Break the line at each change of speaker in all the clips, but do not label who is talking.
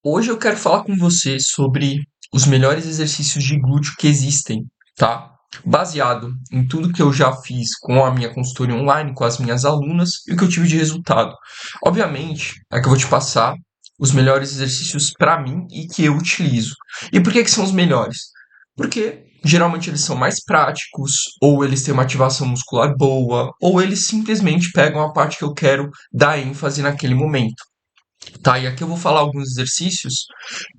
Hoje eu quero falar com você sobre os melhores exercícios de glúteo que existem, tá? Baseado em tudo que eu já fiz com a minha consultoria online, com as minhas alunas e o que eu tive de resultado. Obviamente, é que eu vou te passar os melhores exercícios para mim e que eu utilizo. E por que que são os melhores? Porque geralmente eles são mais práticos, ou eles têm uma ativação muscular boa, ou eles simplesmente pegam a parte que eu quero dar ênfase naquele momento. Tá, e aqui eu vou falar alguns exercícios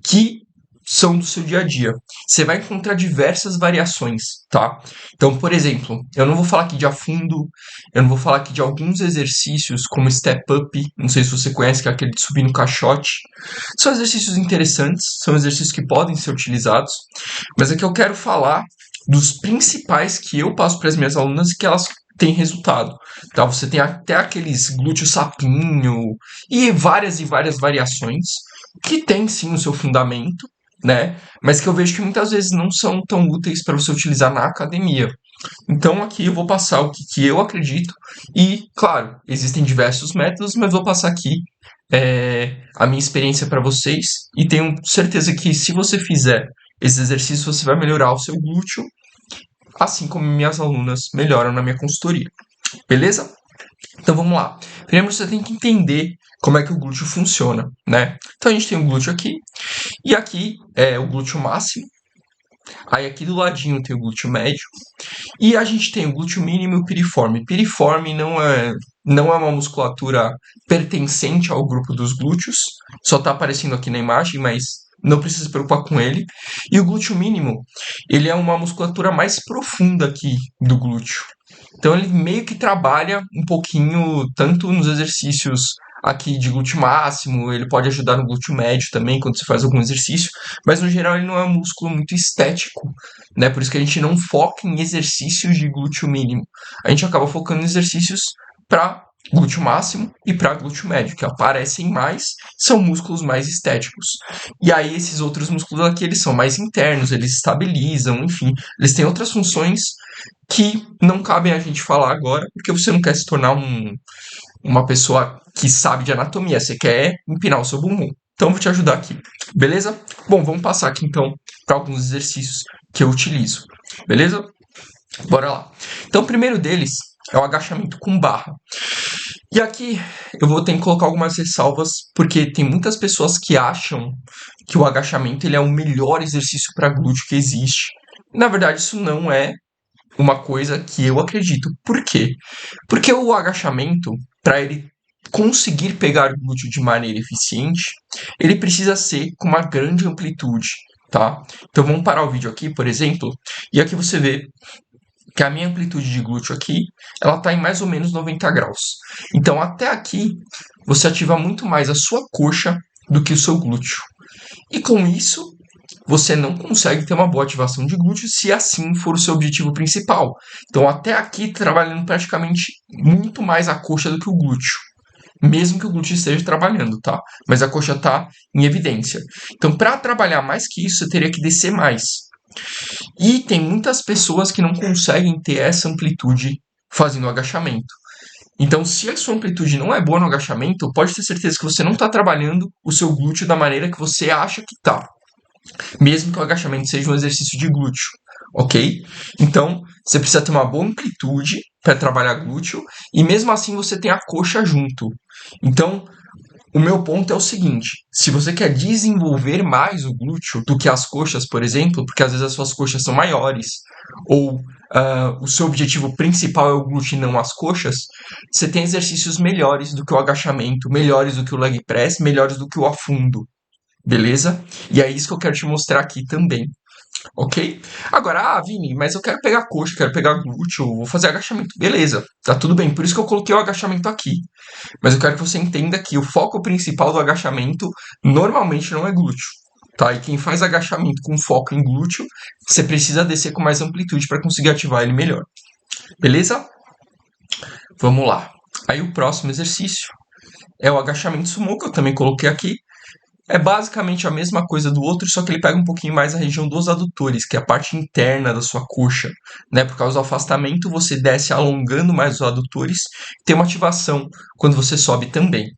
que são do seu dia a dia. Você vai encontrar diversas variações, tá? Então, por exemplo, eu não vou falar aqui de afundo, eu não vou falar aqui de alguns exercícios como step up, não sei se você conhece, que é aquele de subir no caixote. São exercícios interessantes, são exercícios que podem ser utilizados, mas aqui eu quero falar dos principais que eu passo para as minhas alunas e que elas têm resultado. Tá? Você tem até aqueles glúteo sapinho e várias variações que tem sim o seu fundamento, né? Mas que eu vejo que muitas vezes não são tão úteis para você utilizar na academia. Então aqui eu vou passar o que eu acredito e, claro, existem diversos métodos, mas vou passar aqui a minha experiência para vocês e tenho certeza que se você fizer esses exercícios você vai melhorar o seu glúteo, assim como minhas alunas melhoram na minha consultoria. Beleza? Então vamos lá. Primeiro você tem que entender como é que o glúteo funciona, né? Então a gente tem o glúteo aqui, e aqui é o glúteo máximo. Aí aqui do ladinho tem o glúteo médio. E a gente tem o glúteo mínimo e o piriforme. Piriforme não é uma musculatura pertencente ao grupo dos glúteos. Só está aparecendo aqui na imagem, mas não precisa se preocupar com ele. E o glúteo mínimo, ele é uma musculatura mais profunda aqui do glúteo. Então ele meio que trabalha um pouquinho, tanto nos exercícios aqui de glúteo máximo, ele pode ajudar no glúteo médio também, quando você faz algum exercício, mas no geral ele não é um músculo muito estético, né? Por isso que a gente não foca em exercícios de glúteo mínimo. A gente acaba focando em exercícios para glúteo máximo e para glúteo médio, que aparecem mais, são músculos mais estéticos. E aí esses outros músculos aqui, eles são mais internos, eles estabilizam, enfim, eles têm outras funções que não cabem a gente falar agora, porque você não quer se tornar uma pessoa que sabe de anatomia, você quer empinar o seu bumbum. Então, eu vou te ajudar aqui, beleza? Bom, vamos passar aqui então para alguns exercícios que eu utilizo, beleza? Bora lá. Então, o primeiro deles é o agachamento com barra. E aqui eu vou ter que colocar algumas ressalvas, porque tem muitas pessoas que acham que o agachamento ele é o melhor exercício para glúteo que existe. Na verdade, isso não é uma coisa que eu acredito. Por quê? Porque o agachamento, para ele conseguir pegar o glúteo de maneira eficiente, ele precisa ser com uma grande amplitude, tá? Então vamos parar o vídeo aqui, por exemplo, e aqui você vê que a minha amplitude de glúteo aqui, ela está em mais ou menos 90 graus. Então até aqui, você ativa muito mais a sua coxa do que o seu glúteo. E com isso, você não consegue ter uma boa ativação de glúteo se assim for o seu objetivo principal. Então, até aqui, trabalhando praticamente muito mais a coxa do que o glúteo. Mesmo que o glúteo esteja trabalhando, tá? Mas a coxa está em evidência. Então, para trabalhar mais que isso, você teria que descer mais. E tem muitas pessoas que não conseguem ter essa amplitude fazendo o agachamento. Então, se a sua amplitude não é boa no agachamento, pode ter certeza que você não está trabalhando o seu glúteo da maneira que você acha que está, mesmo que o agachamento seja um exercício de glúteo, ok? Então, você precisa ter uma boa amplitude para trabalhar glúteo e mesmo assim você tem a coxa junto. Então, o meu ponto é o seguinte: se você quer desenvolver mais o glúteo do que as coxas, por exemplo, porque às vezes as suas coxas são maiores, ou o seu objetivo principal é o glúteo e não as coxas, você tem exercícios melhores do que o agachamento, melhores do que o leg press, melhores do que o afundo. Beleza? E é isso que eu quero te mostrar aqui também, ok? Agora, Vini, mas eu quero pegar coxa, quero pegar glúteo, vou fazer agachamento. Beleza, tá tudo bem. Por isso que eu coloquei o agachamento aqui. Mas eu quero que você entenda que o foco principal do agachamento normalmente não é glúteo. Tá? E quem faz agachamento com foco em glúteo, você precisa descer com mais amplitude para conseguir ativar ele melhor. Beleza? Vamos lá. Aí o próximo exercício é o agachamento sumô, que eu também coloquei aqui. É basicamente a mesma coisa do outro, só que ele pega um pouquinho mais a região dos adutores, que é a parte interna da sua coxa, né? Por causa do afastamento, você desce alongando mais os adutores, tem uma ativação quando você sobe também.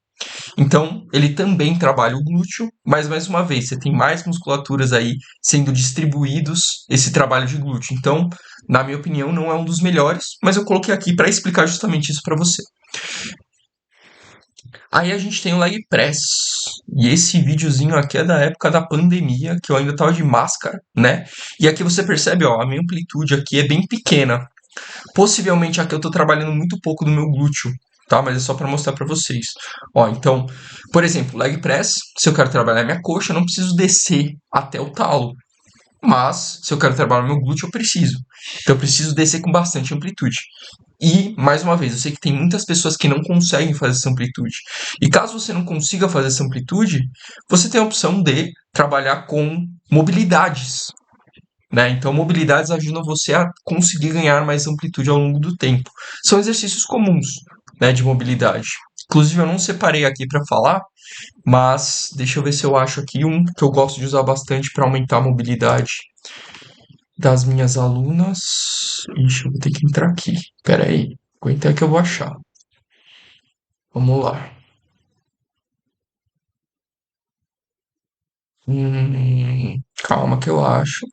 Então, ele também trabalha o glúteo, mas mais uma vez, você tem mais musculaturas aí sendo distribuídos esse trabalho de glúteo. Então, na minha opinião, não é um dos melhores, mas eu coloquei aqui para explicar justamente isso para você. Aí a gente tem o leg press. E esse videozinho aqui é da época da pandemia, que eu ainda tava de máscara, né? E aqui você percebe, ó, a minha amplitude aqui é bem pequena. Possivelmente aqui eu tô trabalhando muito pouco do meu glúteo, tá? Mas é só para mostrar para vocês. Ó, então, por exemplo, leg press, se eu quero trabalhar minha coxa, eu não preciso descer até o talo. Mas, se eu quero trabalhar meu glúteo, eu preciso. Então, eu preciso descer com bastante amplitude. E, mais uma vez, eu sei que tem muitas pessoas que não conseguem fazer essa amplitude. E caso você não consiga fazer essa amplitude, você tem a opção de trabalhar com mobilidades, né? Então, mobilidades ajudam você a conseguir ganhar mais amplitude ao longo do tempo. São exercícios comuns, né, de mobilidade. Inclusive, eu não separei aqui para falar, mas deixa eu ver se eu acho aqui um que eu gosto de usar bastante para aumentar a mobilidade das minhas alunas. Ixi, eu vou ter que entrar aqui. Pera aí. Aguenta que eu vou achar. Vamos lá. Calma que eu acho.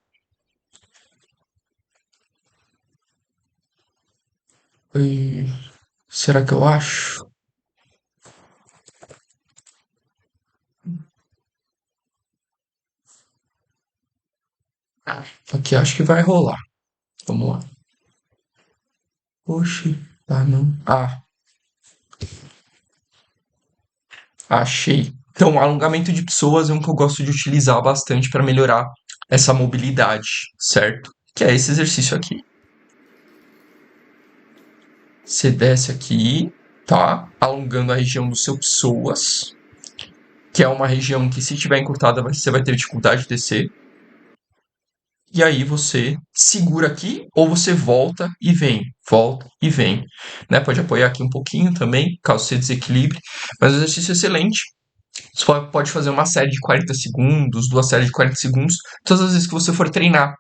Ih, será que eu acho? Aqui acho que vai rolar. Vamos lá. Oxi, tá não. Ah, achei. Então, alongamento de pessoas é um que eu gosto de utilizar bastante para melhorar essa mobilidade, certo? Que é esse exercício aqui. Você desce aqui, tá? Alongando a região do seu psoas, que é uma região que, se tiver encurtada, você vai ter dificuldade de descer. E aí você segura aqui ou você volta e vem, né? Pode apoiar aqui um pouquinho também, caso você desequilibre, mas o exercício é excelente. Você pode fazer uma série de 40 segundos, duas séries de 40 segundos, todas as vezes que você for treinar,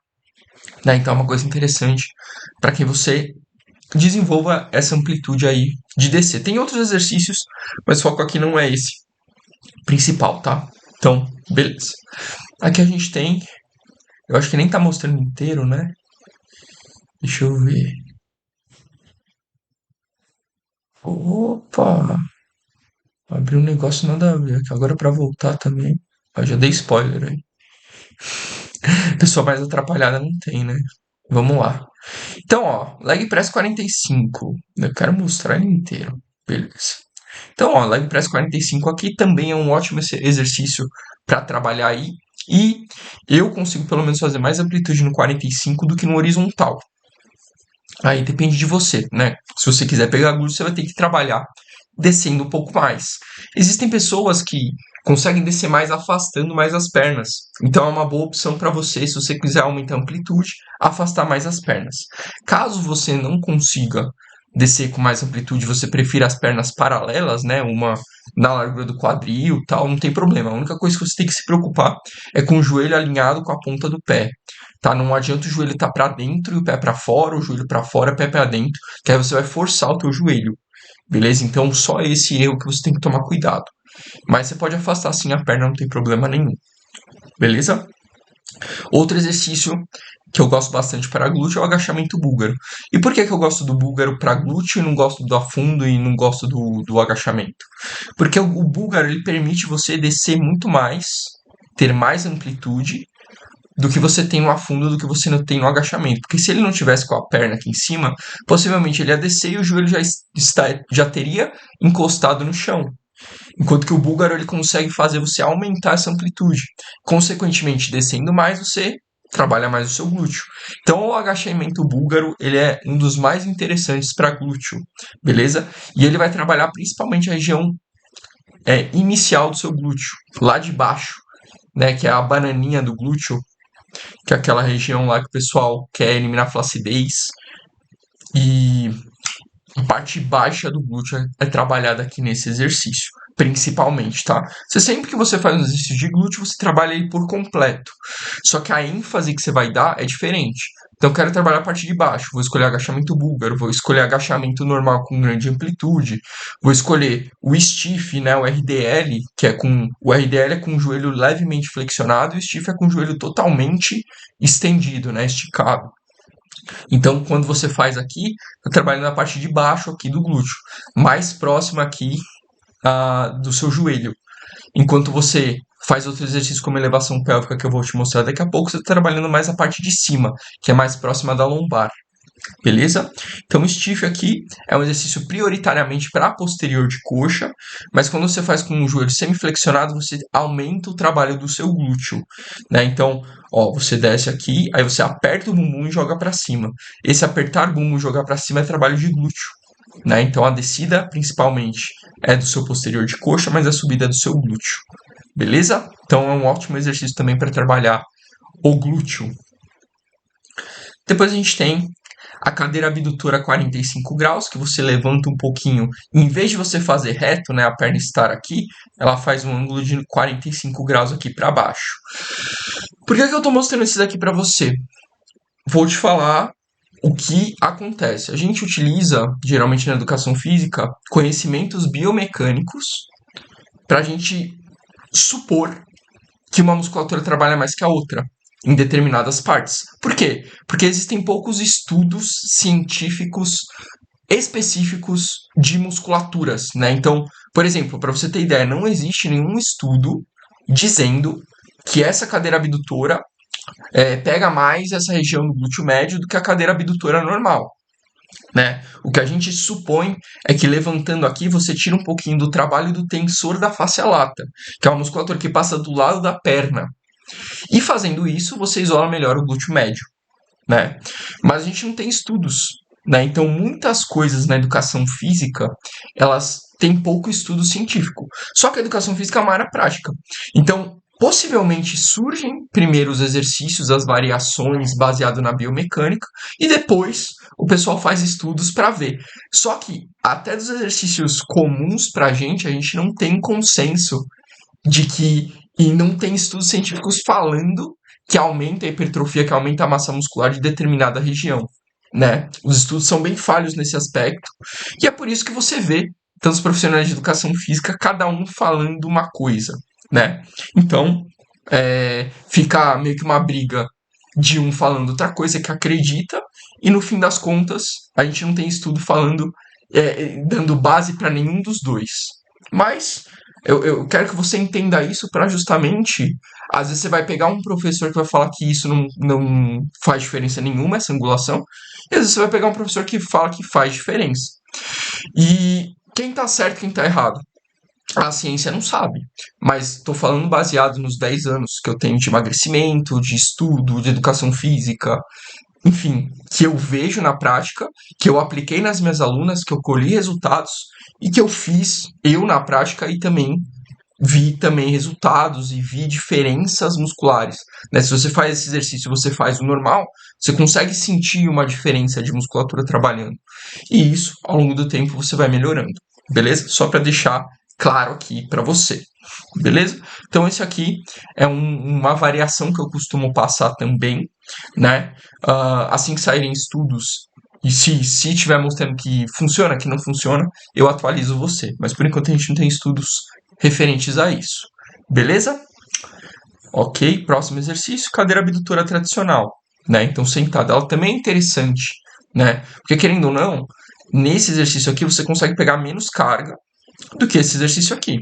né? Então é uma coisa interessante para que você desenvolva essa amplitude aí de descer. Tem outros exercícios, mas o foco aqui não é esse principal, tá? Então, beleza. Aqui a gente tem, eu acho que nem tá mostrando inteiro, né? Deixa eu ver. Opa! Abriu um negócio nada a ver aqui. Agora pra voltar também. Eu já dei spoiler aí. Pessoa mais atrapalhada não tem, né? Vamos lá. Então, ó, leg press 45. Eu quero mostrar ele inteiro. Beleza. Então, ó, leg press 45 aqui também é um ótimo exercício para trabalhar aí. E eu consigo pelo menos fazer mais amplitude no 45 do que no horizontal. Aí depende de você, né? Se você quiser pegar glúteo, você vai ter que trabalhar descendo um pouco mais. Existem pessoas que conseguem descer mais afastando mais as pernas. Então é uma boa opção para você, se você quiser aumentar a amplitude, afastar mais as pernas. Caso você não consiga descer com mais amplitude, você prefira as pernas paralelas, né? Uma na largura do quadril, tal, não tem problema. A única coisa que você tem que se preocupar é com o joelho alinhado com a ponta do pé. Tá? Não adianta o joelho estar para dentro e o pé para fora, o joelho para fora, o pé para dentro, que aí você vai forçar o teu joelho. Beleza? Então, só esse erro que você tem que tomar cuidado. Mas você pode afastar sim a perna, não tem problema nenhum. Beleza? Outro exercício que eu gosto bastante para glúteo é o agachamento búlgaro. E por que eu gosto do búlgaro para glúteo e não gosto do afundo e não gosto do agachamento? Porque o búlgaro ele permite você descer muito mais, ter mais amplitude do que você tem no afundo, do que você não tem no agachamento. Porque se ele não tivesse com a perna aqui em cima, possivelmente ele ia descer e o joelho já teria encostado no chão. Enquanto que o búlgaro ele consegue fazer você aumentar essa amplitude. Consequentemente, descendo mais, você trabalha mais o seu glúteo. Então, o agachamento búlgaro ele é um dos mais interessantes para glúteo, beleza? E ele vai trabalhar principalmente a região inicial do seu glúteo, lá de baixo, né, que é a bananinha do glúteo, que é aquela região lá que o pessoal quer eliminar flacidez. E A parte baixa do glúteo é trabalhada aqui nesse exercício, principalmente, tá? Sempre que você faz um exercício de glúteo, você trabalha ele por completo. Só que a ênfase que você vai dar é diferente. Então, eu quero trabalhar a parte de baixo. Vou escolher agachamento búlgaro, vou escolher agachamento normal com grande amplitude, vou escolher o stiff, né, o RDL, que é com o RDL é com o joelho levemente flexionado e o stiff é com o joelho totalmente estendido, né, esticado. Então, quando você faz aqui, eu trabalho na parte de baixo aqui do glúteo, mais próximo aqui do seu joelho. Enquanto você faz outro exercício como elevação pélvica, que eu vou te mostrar daqui a pouco, você está trabalhando mais a parte de cima, que é mais próxima da lombar. Beleza? Então, o stiff aqui é um exercício prioritariamente para posterior de coxa, mas quando você faz com o joelho semiflexionado, você aumenta o trabalho do seu glúteo, né? Então, ó, você desce aqui, aí você aperta o bumbum e joga para cima. Esse apertar o bumbum e jogar para cima é trabalho de glúteo, né? Então, a descida principalmente é do seu posterior de coxa, mas a subida é do seu glúteo. Beleza? Então, é um ótimo exercício também para trabalhar o glúteo. Depois a gente tem a cadeira abdutora 45 graus, que você levanta um pouquinho. Em vez de você fazer reto, né, a perna estar aqui, ela faz um ângulo de 45 graus aqui para baixo. Por que eu estou mostrando esses aqui para você? Vou te falar o que acontece. A gente utiliza, geralmente na educação física, conhecimentos biomecânicos para a gente supor que uma musculatura trabalha mais que a outra em determinadas partes. Por quê? Porque existem poucos estudos científicos específicos de musculaturas, né? Então, por exemplo, para você ter ideia, não existe nenhum estudo dizendo que essa cadeira abdutora pega mais essa região do glúteo médio do que a cadeira abdutora normal, né? O que a gente supõe é que levantando aqui você tira um pouquinho do trabalho do tensor da fascia lata, que é uma musculatura que passa do lado da perna. E fazendo isso, você isola melhor o glúteo médio, né? Mas a gente não tem estudos, né? Então, muitas coisas na educação física, elas têm pouco estudo científico. Só que a educação física é uma área prática. Então, possivelmente surgem primeiro os exercícios, as variações baseado na biomecânica, e depois o pessoal faz estudos para ver. Só que até dos exercícios comuns para a gente não tem consenso de que, e não tem estudos científicos falando que aumenta a hipertrofia, que aumenta a massa muscular de determinada região, né? Os estudos são bem falhos nesse aspecto, e é por isso que você vê tantos profissionais de educação física, cada um falando uma coisa, né? Então, fica meio que uma briga de um falando outra coisa que acredita, e no fim das contas, a gente não tem estudo falando, dando base para nenhum dos dois. Mas eu quero que você entenda isso para justamente. Às vezes você vai pegar um professor que vai falar que isso não faz diferença nenhuma, essa angulação, e às vezes você vai pegar um professor que fala que faz diferença. E quem tá certo e quem tá errado? A ciência não sabe, mas estou falando baseado nos 10 anos que eu tenho de emagrecimento, de estudo, de educação física, enfim, que eu vejo na prática, que eu apliquei nas minhas alunas, que eu colhi resultados e que eu fiz eu na prática e também vi também resultados e vi diferenças musculares, né? Se você faz esse exercício, você faz o normal, você consegue sentir uma diferença de musculatura trabalhando. E isso, ao longo do tempo, você vai melhorando, beleza? Só para deixar claro aqui para você, beleza? Então esse aqui é uma variação que eu costumo passar também, né? Assim que saírem estudos e se estiver mostrando que funciona, que não funciona, eu atualizo você. Mas por enquanto a gente não tem estudos referentes a isso. Beleza? Ok, próximo exercício, cadeira abdutora tradicional, né? Então sentada, ela também é interessante, né? Porque querendo ou não, nesse exercício aqui você consegue pegar menos carga do que esse exercício aqui.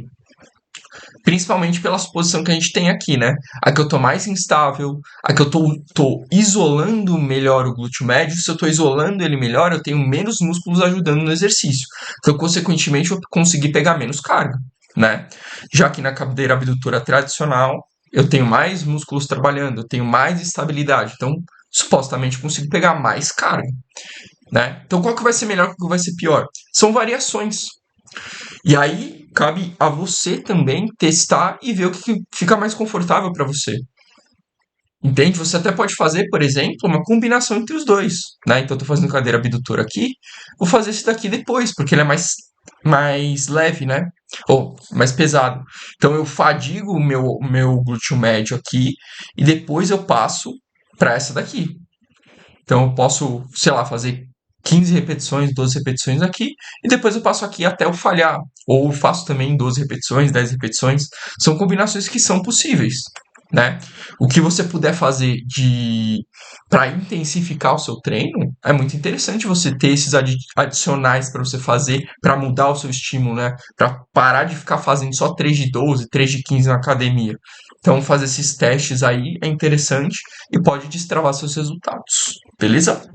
Principalmente pela suposição que a gente tem aqui, né? Aqui eu tô mais instável, aqui eu tô isolando melhor o glúteo médio. Se eu tô isolando ele melhor, eu tenho menos músculos ajudando no exercício. Então, consequentemente, eu consegui pegar menos carga, né? Já que na cadeira abdutora tradicional, eu tenho mais músculos trabalhando, eu tenho mais estabilidade. Então, supostamente, eu consigo pegar mais carga, né? Então, qual que vai ser melhor, qual que vai ser pior? São variações. E aí, cabe a você também testar e ver o que fica mais confortável para você. Entende? Você até pode fazer, por exemplo, uma combinação entre os dois, né? Então, eu tô fazendo cadeira abdutora aqui, vou fazer esse daqui depois, porque ele é mais leve, né? Ou mais pesado. Então, eu fadigo o meu glúteo médio aqui e depois eu passo para essa daqui. Então, eu posso, sei lá, fazer 15 repetições, 12 repetições aqui e depois eu passo aqui até eu falhar. Ou faço também 12 repetições, 10 repetições. São combinações que são possíveis, né? O que você puder fazer de para intensificar o seu treino, é muito interessante você ter esses adicionais para você fazer, para mudar o seu estímulo, né? Para parar de ficar fazendo só 3 de 12, 3 de 15 na academia. Então, fazer esses testes aí é interessante e pode destravar seus resultados. Beleza?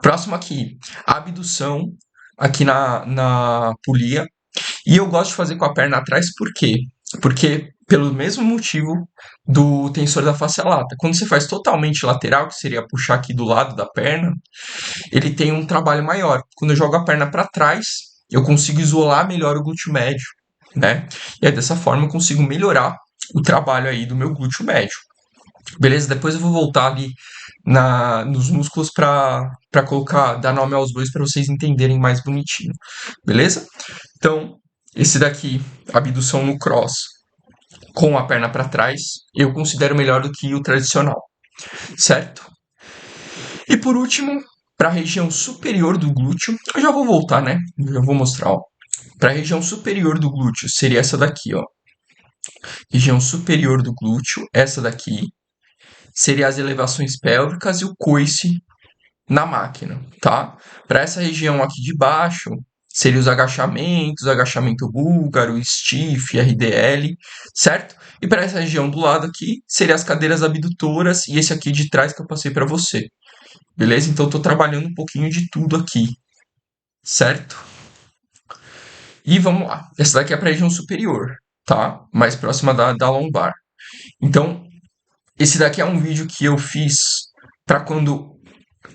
Próximo aqui, abdução aqui na polia. E eu gosto de fazer com a perna atrás, por quê? Porque, pelo mesmo motivo do tensor da face lata. Quando você faz totalmente lateral, que seria puxar aqui do lado da perna, ele tem um trabalho maior. Quando eu jogo a perna para trás, eu consigo isolar melhor o glúteo médio, né? E aí, dessa forma, eu consigo melhorar o trabalho aí do meu glúteo médio. Beleza? Depois eu vou voltar ali nos músculos para colocar, dar nome aos dois para vocês entenderem mais bonitinho. Beleza? Então, esse daqui, abdução no cross com a perna para trás, eu considero melhor do que o tradicional, certo? E por último, para a região superior do glúteo, eu já vou voltar, né? Eu já vou mostrar, ó. Para a região superior do glúteo, seria essa daqui, ó. Região superior do glúteo, essa daqui, seria as elevações pélvicas e o coice na máquina, tá? Para essa região aqui de baixo, seriam os agachamentos, agachamento búlgaro, stiff, RDL, certo? E para essa região do lado aqui, seriam as cadeiras abdutoras e esse aqui de trás que eu passei para você. Beleza? Então eu tô trabalhando um pouquinho de tudo aqui, certo? E vamos lá. Essa daqui é para a região superior, tá? Mais próxima da lombar. Então, esse daqui é um vídeo que eu fiz para quando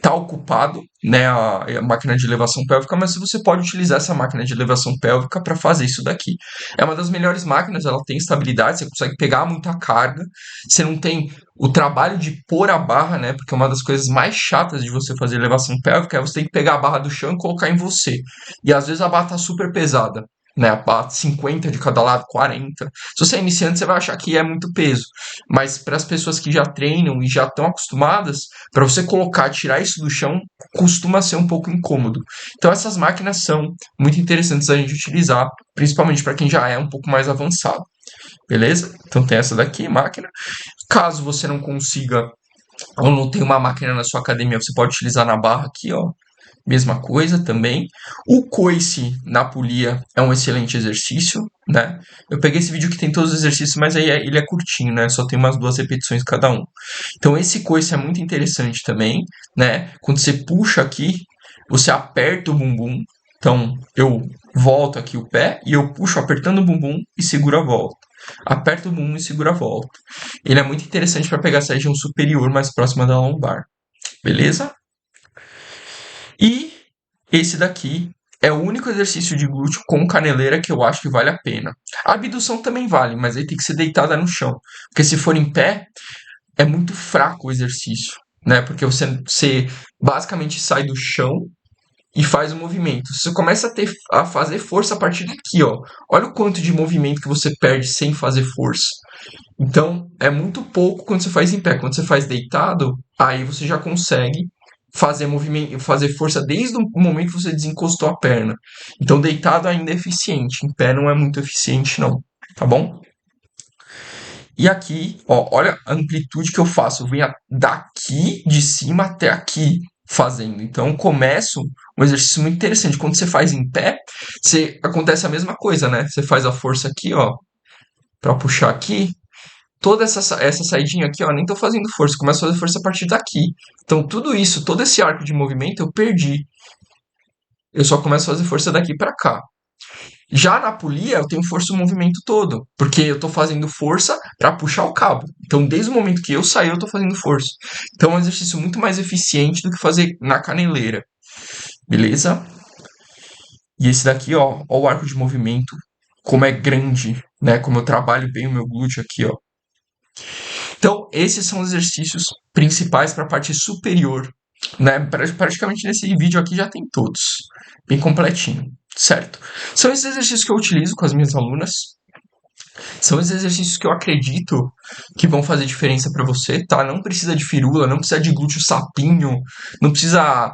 tá ocupado, né, a máquina de elevação pélvica, mas você pode utilizar essa máquina de elevação pélvica para fazer isso daqui. É uma das melhores máquinas, ela tem estabilidade, você consegue pegar muita carga, você não tem o trabalho de pôr a barra, né, porque uma das coisas mais chatas de você fazer elevação pélvica é você ter que pegar a barra do chão e colocar em você. E às vezes a barra tá super pesada. Né, a barra 50 de cada lado, 40. Se você é iniciante, você vai achar que é muito peso. Mas para as pessoas que já treinam e já estão acostumadas, para você colocar, tirar isso do chão, costuma ser um pouco incômodo. Então essas máquinas são muito interessantes a gente utilizar, principalmente para quem já é um pouco mais avançado. Beleza? Então tem essa daqui, máquina. Caso você não consiga ou não tenha uma máquina na sua academia, você pode utilizar na barra aqui, ó. Mesma coisa também. O coice na polia é um excelente exercício, né? Eu peguei esse vídeo que tem todos os exercícios, mas aí ele é curtinho, né? Só tem umas 2 repetições cada um. Então esse coice é muito interessante também, né? Quando você puxa aqui, você aperta o bumbum. Então eu volto aqui o pé e eu puxo apertando o bumbum e seguro a volta. Aperta o bumbum e segura a volta. Ele é muito interessante para pegar essa região superior mais próxima da lombar. Beleza? E esse daqui é o único exercício de glúteo com caneleira que eu acho que vale a pena. A abdução também vale, mas aí tem que ser deitada no chão. Porque se for em pé, é muito fraco o exercício, né? Porque você basicamente sai do chão e faz o movimento. Você começa a fazer força a partir daqui, ó. Olha o quanto de movimento que você perde sem fazer força. Então, é muito pouco quando você faz em pé. Quando você faz deitado, aí você já consegue fazer movimento, fazer força desde o momento que você desencostou a perna. Então, deitado ainda é eficiente, em pé não é muito eficiente não, tá bom? E aqui, ó, olha a amplitude que eu faço, eu venho daqui de cima até aqui fazendo. Então, começo um exercício muito interessante. Quando você faz em pé, acontece a mesma coisa, né? Você faz a força aqui, ó, para puxar aqui, toda essa saidinha aqui, ó, nem tô fazendo força, começo a fazer força a partir daqui. Então, tudo isso, todo esse arco de movimento eu perdi. Eu só começo a fazer força daqui para cá. Já na polia, eu tenho força o movimento todo, porque eu tô fazendo força para puxar o cabo. Então, desde o momento que eu saí, eu tô fazendo força. Então, é um exercício muito mais eficiente do que fazer na caneleira. Beleza? E esse daqui, ó o arco de movimento, como é grande, né? Como eu trabalho bem o meu glúteo aqui, ó. Então, esses são os exercícios principais para a parte superior, né? Praticamente nesse vídeo aqui já tem todos, bem completinho, certo? São esses exercícios que eu utilizo com as minhas alunas, são os exercícios que eu acredito que vão fazer diferença para você, tá? Não precisa de firula, não precisa de glúteo sapinho, não precisa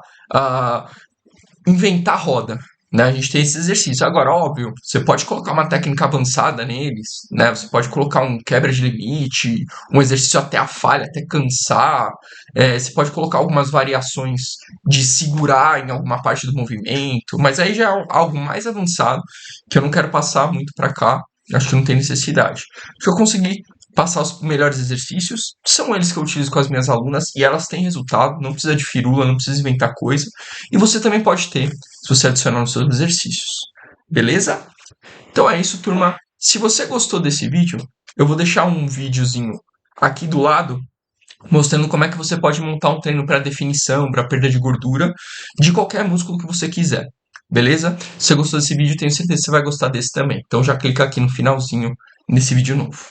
inventar roda, né? A gente tem esse exercício. Agora, óbvio, você pode colocar uma técnica avançada neles, né? Você pode colocar um quebra de limite, um exercício até a falha, até cansar. Você pode colocar algumas variações de segurar em alguma parte do movimento, mas aí já é algo mais avançado que eu não quero passar muito para cá. Acho que não tem necessidade. Se eu conseguir passar os melhores exercícios, são eles que eu utilizo com as minhas alunas e elas têm resultado, não precisa de firula, não precisa inventar coisa. E você também pode ter, se você adicionar nos seus exercícios. Beleza? Então é isso, turma. Se você gostou desse vídeo, eu vou deixar um videozinho aqui do lado mostrando como é que você pode montar um treino para definição, para perda de gordura, de qualquer músculo que você quiser. Beleza? Se você gostou desse vídeo, tenho certeza que você vai gostar desse também. Então já clica aqui no finalzinho nesse vídeo novo.